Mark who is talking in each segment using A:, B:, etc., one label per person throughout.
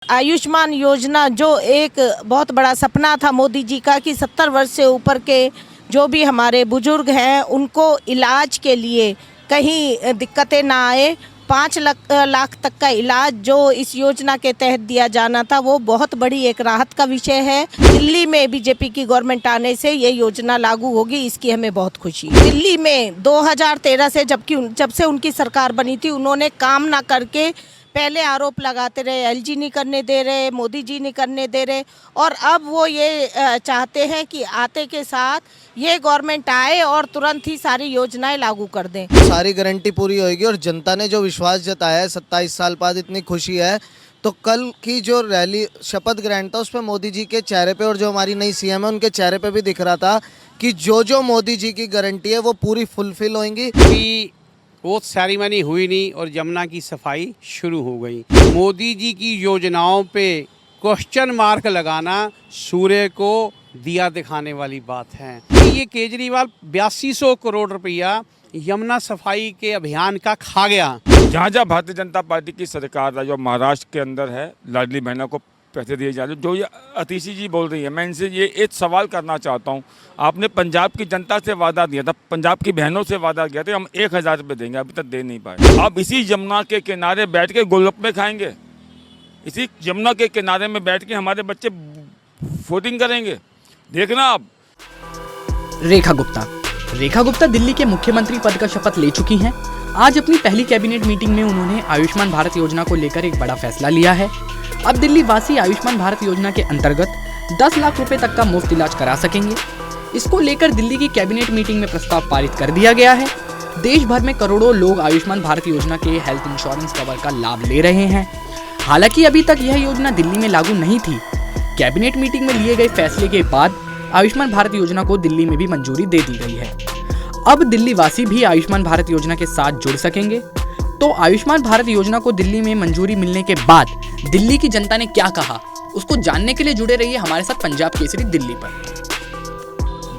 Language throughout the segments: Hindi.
A: आयुष्मान योजना जो एक बहुत बड़ा सपना था मोदी जी का कि 70 वर्ष से ऊपर के जो भी हमारे बुजुर्ग हैं उनको इलाज के लिए कहीं दिक्कतें ना आए, 5 लाख तक का इलाज जो इस योजना के तहत दिया जाना था वो बहुत बड़ी एक राहत का विषय है। दिल्ली में बीजेपी की गवर्नमेंट आने से ये योजना लागू होगी, इसकी हमें बहुत खुशी है। दिल्ली में 2013 से जब से उनकी सरकार बनी थी उन्होंने काम ना करके पहले आरोप लगाते रहे, एलजी नहीं करने दे रहे, मोदी जी नहीं करने दे रहे, और अब वो ये चाहते हैं कि आते के साथ ये गवर्नमेंट आए और तुरंत ही सारी योजनाएं लागू कर दें।
B: सारी गारंटी पूरी होगी और जनता ने जो विश्वास जताया है 27 साल बाद, इतनी खुशी है। तो कल की जो रैली शपथ ग्रहण था उस पर मोदी जी के चेहरे पे और जो हमारी नई सीएम है उनके चेहरे पे भी दिख रहा था कि जो मोदी जी की गारंटी है वो पूरी फुलफिल होंगी।
C: वो सेरेमनी हुई नहीं और यमुना की सफाई शुरू हो गई। मोदी जी की योजनाओं पे क्वेश्चन मार्क लगाना सूर्य को दिया दिखाने वाली बात है। ये केजरीवाल 8200 करोड़ रुपया यमुना सफाई के अभियान का खा गया।
D: जहाँ जहाँ भारतीय जनता पार्टी की सरकार है, जो महाराष्ट्र के अंदर है, लाडली बहनों को पैसे दिए जा रहे, जो ये अतिशी जी बोल रही है, मैं इनसे ये एक सवाल करना चाहता हूँ। आपने पंजाब की जनता से वादा दिया था, पंजाब की बहनों से वादा किया था हम 1000 रुपये देंगे, अभी तक दे नहीं पाए। आप इसी यमुना के किनारे बैठ के गोलगप्पे खाएंगे, इसी यमुना के किनारे में बैठ के हमारे बच्चे वोटिंग करेंगे, देखना आप।
E: रेखा गुप्ता दिल्ली के मुख्यमंत्री पद का शपथ ले चुकी हैं। आज अपनी पहली कैबिनेट मीटिंग में उन्होंने आयुष्मान भारत योजना को लेकर एक बड़ा फैसला लिया है। अब दिल्ली वासी आयुष्मान भारत योजना के अंतर्गत 10 लाख रुपए तक का मुफ्त इलाज करा सकेंगे। इसको लेकर दिल्ली की कैबिनेट मीटिंग में प्रस्ताव पारित कर दिया गया है। देश भर में करोड़ों लोग आयुष्मान भारत योजना के हेल्थ इंश्योरेंस कवर का लाभ ले रहे हैं। हालांकि अभी तक यह योजना दिल्ली में लागू नहीं थी। कैबिनेट मीटिंग में लिए गए फैसले के बाद आयुष्मान भारत योजना को दिल्ली में भी मंजूरी दे दी गई है। अब दिल्ली वासी भी आयुष्मान भारत योजना के साथ जुड़ सकेंगे। तो आयुष्मान भारत योजना को दिल्ली में मंजूरी मिलने के बाद दिल्ली की जनता ने क्या कहा, उसको जानने के लिए जुड़े रहिए हमारे साथ पंजाब केसरी दिल्ली पर।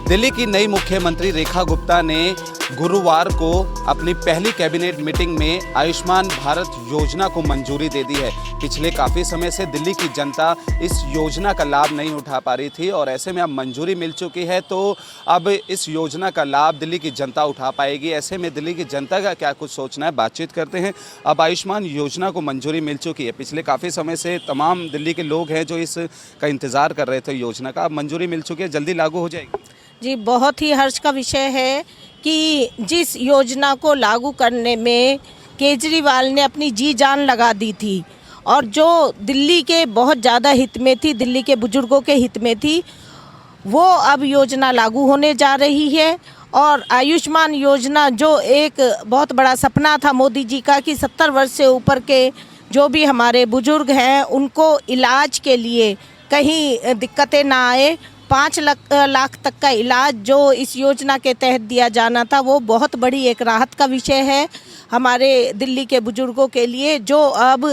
F: दिल्ली की नई मुख्यमंत्री रेखा गुप्ता ने गुरुवार को अपनी पहली कैबिनेट मीटिंग में आयुष्मान भारत योजना को मंजूरी दे दी है। पिछले काफ़ी समय से दिल्ली की जनता इस योजना का लाभ नहीं उठा पा रही थी और ऐसे में अब मंजूरी मिल चुकी है, तो अब इस योजना का लाभ दिल्ली की जनता उठा पाएगी। ऐसे में दिल्ली की जनता का क्या कुछ सोचना है, बातचीत करते हैं। अब आयुष्मान योजना को मंजूरी मिल चुकी है। पिछले काफ़ी समय से तमाम दिल्ली के लोग हैं जो इसका इंतज़ार कर रहे थे योजना का। अब मंजूरी मिल चुकी है, जल्दी लागू हो जाएगी।
A: जी, बहुत ही हर्ष का विषय है कि जिस योजना को लागू करने में केजरीवाल ने अपनी जी जान लगा दी थी और जो दिल्ली के बहुत ज़्यादा हित में थी, दिल्ली के बुजुर्गों के हित में थी, वो अब योजना लागू होने जा रही है। और आयुष्मान योजना जो एक बहुत बड़ा सपना था मोदी जी का कि 70 वर्ष से ऊपर के जो भी हमारे बुजुर्ग हैं उनको इलाज के लिए कहीं दिक्कतें ना आए, 5 लाख तक का इलाज जो इस योजना के तहत दिया जाना था वो बहुत बड़ी एक राहत का विषय है हमारे दिल्ली के बुजुर्गों के लिए, जो अब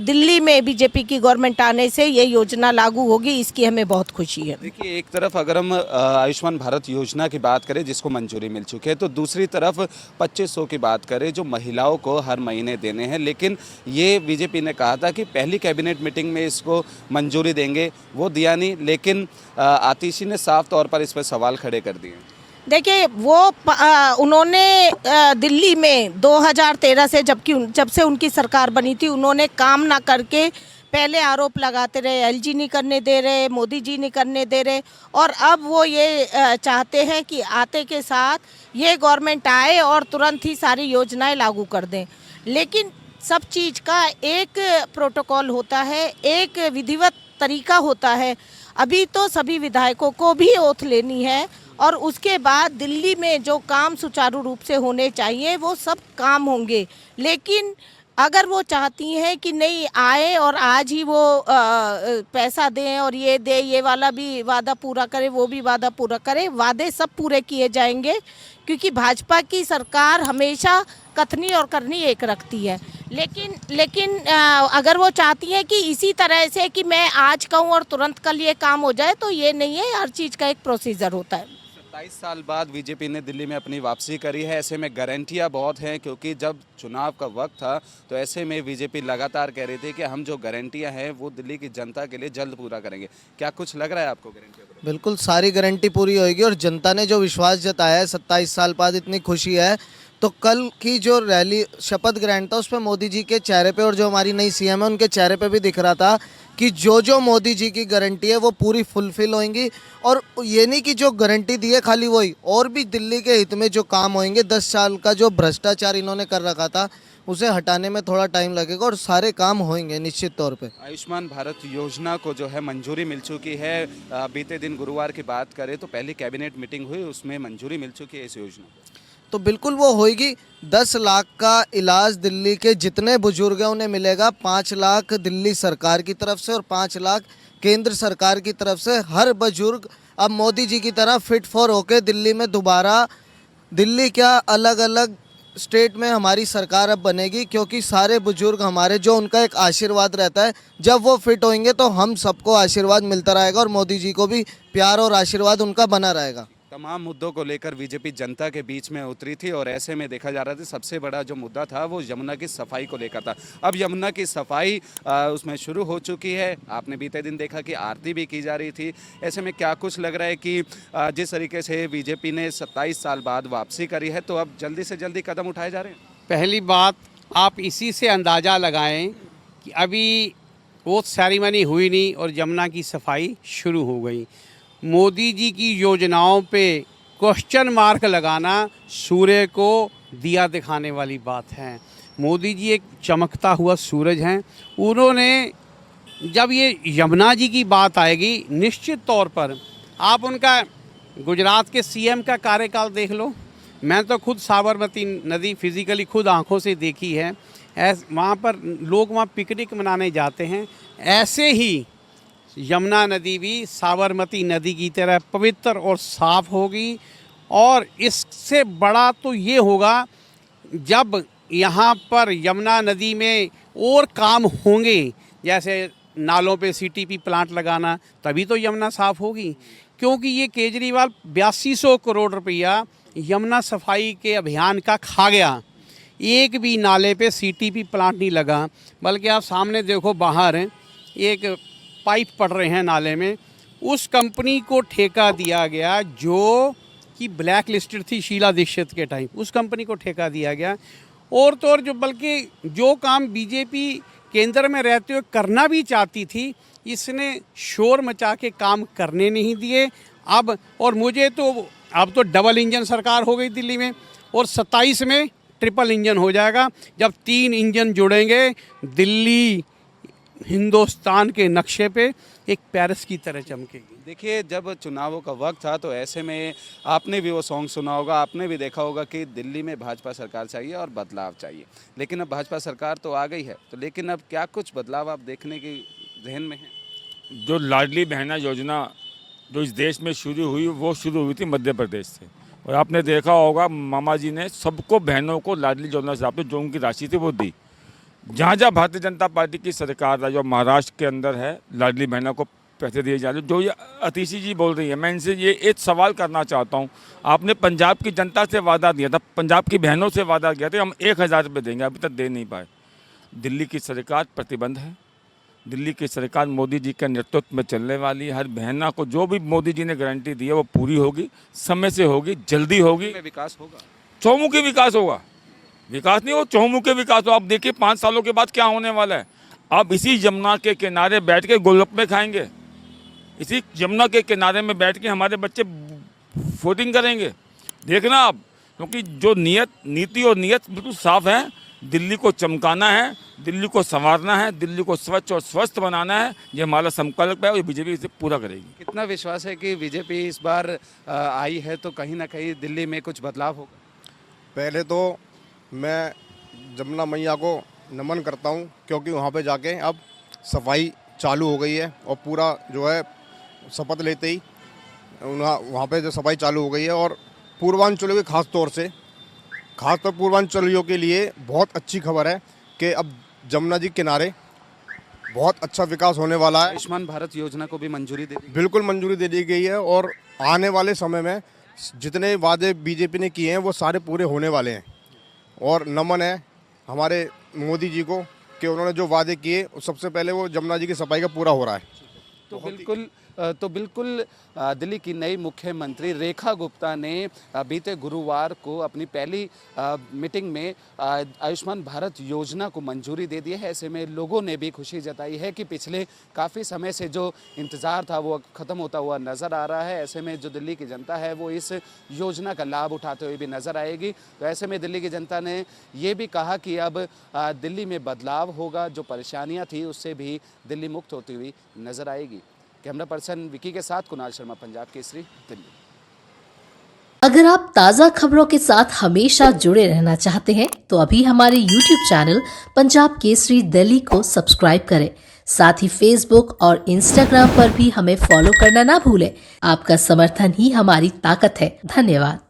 A: दिल्ली में बीजेपी की गवर्नमेंट आने से ये योजना लागू होगी, इसकी हमें बहुत खुशी है।
F: देखिए, एक तरफ अगर हम आयुष्मान भारत योजना की बात करें जिसको मंजूरी मिल चुकी है, तो दूसरी तरफ 2500 की बात करें जो महिलाओं को हर महीने देने हैं। लेकिन ये बीजेपी ने कहा था कि पहली कैबिनेट मीटिंग में इसको मंजूरी देंगे, वो दिया नहीं। लेकिन आतिशी ने साफ तौर पर इस पर सवाल खड़े कर दिए।
A: देखिए, वो उन्होंने दिल्ली में 2013 से जब से उनकी सरकार बनी थी उन्होंने काम ना करके पहले आरोप लगाते रहे, एलजी नहीं करने दे रहे, मोदी जी नहीं करने दे रहे, और अब वो ये चाहते हैं कि आते के साथ ये गवर्नमेंट आए और तुरंत ही सारी योजनाएं लागू कर दें। लेकिन सब चीज़ का एक प्रोटोकॉल होता है, एक विधिवत तरीका होता है। अभी तो सभी विधायकों को भी ओथ लेनी है और उसके बाद दिल्ली में जो काम सुचारू रूप से होने चाहिए वो सब काम होंगे। लेकिन अगर वो चाहती हैं कि नहीं आए और आज ही वो पैसा दें और ये दे, ये वाला भी वादा पूरा करे, वो भी वादा पूरा करे, वादे सब पूरे किए जाएंगे क्योंकि भाजपा की सरकार हमेशा कथनी और करनी एक रखती है। लेकिन अगर वो चाहती हैं कि इसी तरह से कि मैं आज कहूँ और तुरंत कल ये काम हो जाए, तो ये नहीं है, हर चीज़ का एक प्रोसीजर होता है।
F: 27 साल बाद बीजेपी ने दिल्ली में अपनी वापसी करी है। ऐसे में गारंटियां बहुत हैं, क्योंकि जब चुनाव का वक्त था तो ऐसे में बीजेपी लगातार कह रही थी कि हम जो गारंटियां हैं वो दिल्ली की जनता के लिए जल्द पूरा करेंगे। क्या कुछ लग रहा है आपको गारंटियों को?
B: बिल्कुल सारी गारंटी पूरी होगी और जनता ने जो विश्वास जताया है 27 साल बाद इतनी खुशी है। तो कल की जो रैली शपथ ग्रहण था उसमें मोदी जी के चेहरे पे और जो हमारी नई सीएम है उनके चेहरे पे भी दिख रहा था कि जो मोदी जी की गारंटी है वो पूरी फुलफिल होंगी। और ये नहीं कि जो गारंटी दी है खाली वही, और भी दिल्ली के हित में जो काम होंगे। 10 साल का जो भ्रष्टाचार इन्होंने कर रखा था उसे हटाने में थोड़ा टाइम लगेगा और सारे काम होंगे निश्चित तौर पे।
F: आयुष्मान भारत योजना को जो है मंजूरी मिल चुकी है। बीते दिन गुरुवार की बात करें तो पहली कैबिनेट मीटिंग हुई, उसमें मंजूरी मिल चुकी है इस योजना को।
B: तो बिल्कुल वो होगी। 10 लाख का इलाज दिल्ली के जितने बुजुर्ग हैं उन्हें मिलेगा। 5 लाख दिल्ली सरकार की तरफ से और 5 लाख केंद्र सरकार की तरफ से। हर बुजुर्ग अब मोदी जी की तरह फिट फॉर होके दिल्ली में दोबारा, दिल्ली क्या अलग अलग स्टेट में हमारी सरकार अब बनेगी, क्योंकि सारे बुजुर्ग हमारे जो उनका एक आशीर्वाद रहता है, जब वो फिट होंगे तो हम सबको आशीर्वाद मिलता रहेगा और मोदी जी को भी प्यार और आशीर्वाद उनका बना रहेगा।
F: तमाम मुद्दों को लेकर बीजेपी जनता के बीच में उतरी थी और ऐसे में देखा जा रहा था सबसे बड़ा जो मुद्दा था वो यमुना की सफाई को लेकर था। अब यमुना की सफाई उसमें शुरू हो चुकी है। आपने बीते दिन देखा कि आरती भी की जा रही थी। ऐसे में क्या कुछ लग रहा है कि जिस तरीके से बीजेपी ने 27 साल बाद वापसी करी है तो अब जल्दी से जल्दी कदम उठाए जा रहे हैं?
C: पहली बात आप इसी से अंदाज़ा लगाएं कि अभी वो सेरेमनी हुई नहीं और यमुना की सफाई शुरू हो गई। मोदी जी की योजनाओं पे क्वेश्चन मार्क लगाना सूर्य को दिया दिखाने वाली बात है। मोदी जी एक चमकता हुआ सूरज हैं। उन्होंने जब ये यमुना जी की बात आएगी निश्चित तौर पर आप उनका गुजरात के सीएम का कार्यकाल देख लो। मैं तो खुद साबरमती नदी फिज़िकली खुद आंखों से देखी है। वहाँ पर लोग वहाँ पिकनिक मनाने जाते हैं। ऐसे ही यमुना नदी भी साबरमती नदी की तरह पवित्र और साफ होगी। और इससे बड़ा तो ये होगा जब यहाँ पर यमुना नदी में और काम होंगे, जैसे नालों पे सीटीपी प्लांट लगाना, तभी तो यमुना साफ होगी। क्योंकि ये केजरीवाल 8200 करोड़ रुपया यमुना सफाई के अभियान का खा गया। एक भी नाले पे सीटीपी प्लांट नहीं लगा, बल्कि आप सामने देखो बाहर एक पाइप पड़ रहे हैं नाले में। उस कंपनी को ठेका दिया गया जो कि ब्लैक लिस्टेड थी शीला दीक्षित के टाइम, उस कंपनी को ठेका दिया गया। और तो और जो बल्कि जो काम बीजेपी केंद्र में रहते हुए करना भी चाहती थी, इसने शोर मचा के काम करने नहीं दिए। अब और मुझे तो अब तो डबल इंजन सरकार हो गई दिल्ली में और 27 में ट्रिपल इंजन हो जाएगा। जब 3 इंजन जुड़ेंगे दिल्ली हिंदुस्तान के नक्शे पे एक पेरिस की तरह चमकेगी।
F: देखिए, जब चुनावों का वक्त था तो ऐसे में आपने भी वो सॉन्ग सुना होगा, आपने भी देखा होगा कि दिल्ली में भाजपा सरकार चाहिए और बदलाव चाहिए। लेकिन अब भाजपा सरकार तो आ गई है, तो लेकिन अब क्या कुछ बदलाव आप देखने की जहन में है?
D: जो लाडली बहना योजना जो इस देश में शुरू हुई वो शुरू हुई थी मध्य प्रदेश से। और आपने देखा होगा मामा जी ने सबको बहनों को लाडली योजना से आपने जो उनकी राशि थी वो दी। जहाँ जहाँ भारतीय जनता पार्टी की सरकार है, जो महाराष्ट्र के अंदर है, लाडली बहना को पैसे दिए जा रहे हैं। जो ये अतिशी जी बोल रही है, मैं इनसे ये एक सवाल करना चाहता हूँ। आपने पंजाब की जनता से वादा दिया था, पंजाब की बहनों से वादा किया था हम 1000 रुपये देंगे, अभी तक दे नहीं पाए। दिल्ली की सरकार प्रतिबंध है। दिल्ली की सरकार मोदी जी के नेतृत्व में चलने वाली है। हर बहना को जो भी मोदी जी ने गारंटी दी है वो पूरी होगी, समय से होगी, जल्दी होगी।
F: विकास होगा,
D: चौमुखी विकास होगा। विकास नहीं हो, चौमुखी विकास हो। आप देखिए 5 सालों के बाद क्या होने वाला है। आप इसी यमुना के किनारे बैठ के गोलगप्पे खाएंगे, इसी यमुना के किनारे में बैठ के हमारे बच्चे वोटिंग करेंगे। देखना आप, क्योंकि जो नीति और नियत बिल्कुल साफ है। दिल्ली को चमकाना है, दिल्ली को संवारना है, दिल्ली को स्वच्छ और स्वस्थ बनाना है। ये हमारा संकल्प है और बीजेपी इसे पूरा करेगी।
F: कितना विश्वास है कि बीजेपी इस बार आई है तो कहीं ना कहीं दिल्ली में कुछ बदलाव होगा?
G: पहले तो मैं जमुना मैया को नमन करता हूं, क्योंकि वहां पे जाके अब सफाई चालू हो गई है और पूरा जो है शपथ लेते ही वहाँ पे जो सफाई चालू हो गई है। और पूर्वांचलियों के खासतौर पूर्वांचलियों के लिए बहुत अच्छी खबर है कि अब जमुना जी किनारे बहुत अच्छा विकास होने वाला है।
F: आयुष्मान भारत योजना को भी मंजूरी दे दी?
G: बिल्कुल मंजूरी दे दी गई है और आने वाले समय में जितने वादे बीजेपी ने किए हैं वो सारे पूरे होने वाले हैं। और नमन है हमारे मोदी जी को कि उन्होंने जो वादे किए सबसे पहले वो जमुना जी की सफाई का पूरा हो रहा है।
F: तो बिल्कुल दिल्ली की नई मुख्यमंत्री रेखा गुप्ता ने बीते गुरुवार को अपनी पहली मीटिंग में आयुष्मान भारत योजना को मंजूरी दे दी है। ऐसे में लोगों ने भी खुशी जताई है कि पिछले काफ़ी समय से जो इंतज़ार था वो ख़त्म होता हुआ नज़र आ रहा है। ऐसे में जो दिल्ली की जनता है वो इस योजना का लाभ उठाते हुए भी नज़र आएगी। तो ऐसे में दिल्ली की जनता ने ये भी कहा कि अब दिल्ली में बदलाव होगा, जो परेशानियाँ थी उससे भी दिल्ली मुक्त होती हुई नज़र आएगी। कैमरा पर्सन विकी के साथ कुणाल शर्मा, पंजाब केसरी, दिल्ली।
H: अगर आप ताज़ा खबरों के साथ हमेशा जुड़े रहना चाहते हैं तो अभी हमारे YouTube चैनल पंजाब केसरी दिल्ली को सब्सक्राइब करें। साथ ही Facebook और Instagram पर भी हमें फॉलो करना ना भूलें। आपका समर्थन ही हमारी ताकत है। धन्यवाद।